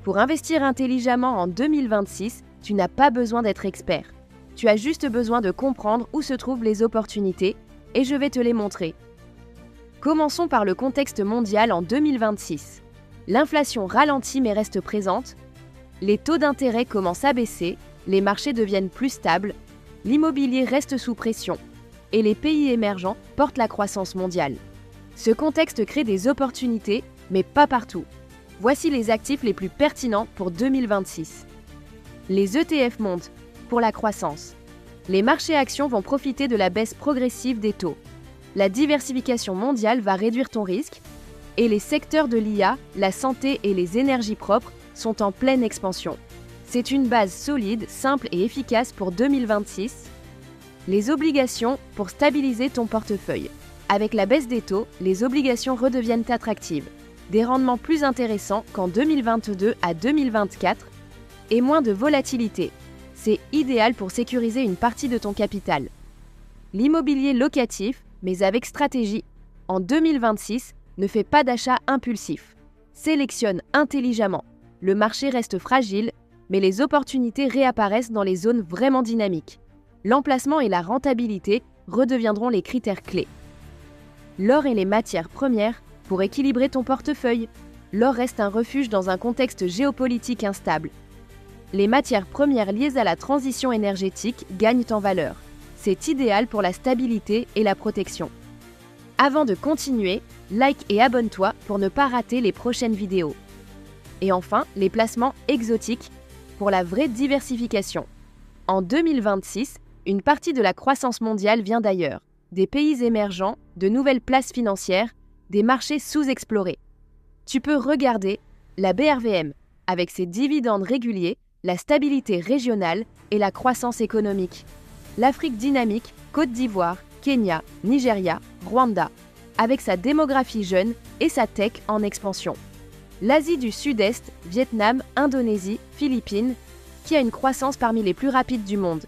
Pour investir intelligemment en 2026, tu n'as pas besoin d'être expert. Tu as juste besoin de comprendre où se trouvent les opportunités et je vais te les montrer. Commençons par le contexte mondial en 2026. L'inflation ralentit mais reste présente. Les taux d'intérêt commencent à baisser, les marchés deviennent plus stables, l'immobilier reste sous pression et les pays émergents portent la croissance mondiale. Ce contexte crée des opportunités, mais pas partout. Voici les actifs les plus pertinents pour 2026. Les ETF montent pour la croissance. Les marchés actions vont profiter de la baisse progressive des taux. La diversification mondiale va réduire ton risque et les secteurs de l'IA, la santé et les énergies propres sont en pleine expansion. C'est une base solide, simple et efficace pour 2026. Les obligations pour stabiliser ton portefeuille. Avec la baisse des taux, les obligations redeviennent attractives. Des rendements plus intéressants qu'en 2022 à 2024 et moins de volatilité. C'est idéal pour sécuriser une partie de ton capital. L'immobilier locatif, mais avec stratégie. En 2026, ne fais pas d'achat impulsif. Sélectionne intelligemment. Le marché reste fragile, mais les opportunités réapparaissent dans les zones vraiment dynamiques. L'emplacement et la rentabilité redeviendront les critères clés. L'or et les matières premières pour équilibrer ton portefeuille. L'or reste un refuge dans un contexte géopolitique instable. Les matières premières liées à la transition énergétique gagnent en valeur. C'est idéal pour la stabilité et la protection. Avant de continuer, like et abonne-toi pour ne pas rater les prochaines vidéos. Et enfin, les placements exotiques pour la vraie diversification. En 2026, une partie de la croissance mondiale vient d'ailleurs. Des pays émergents, de nouvelles places financières, des marchés sous-explorés. Tu peux regarder la BRVM avec ses dividendes réguliers, la stabilité régionale et la croissance économique. L'Afrique dynamique, Côte d'Ivoire, Kenya, Nigeria, Rwanda, avec sa démographie jeune et sa tech en expansion. L'Asie du Sud-Est, Vietnam, Indonésie, Philippines, qui a une croissance parmi les plus rapides du monde.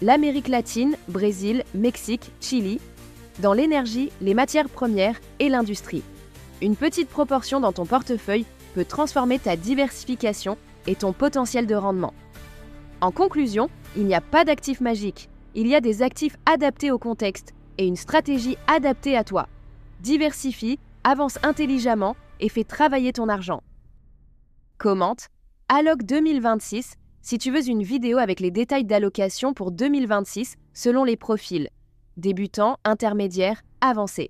L'Amérique latine, Brésil, Mexique, Chili, dans l'énergie, les matières premières et l'industrie. Une petite proportion dans ton portefeuille peut transformer ta diversification et ton potentiel de rendement. En conclusion, il n'y a pas d'actifs magiques, il y a des actifs adaptés au contexte et une stratégie adaptée à toi. Diversifie, avance intelligemment et fais travailler ton argent. Commente, Alloc 2026 si tu veux une vidéo avec les détails d'allocation pour 2026 selon les profils, débutant, intermédiaire, avancé.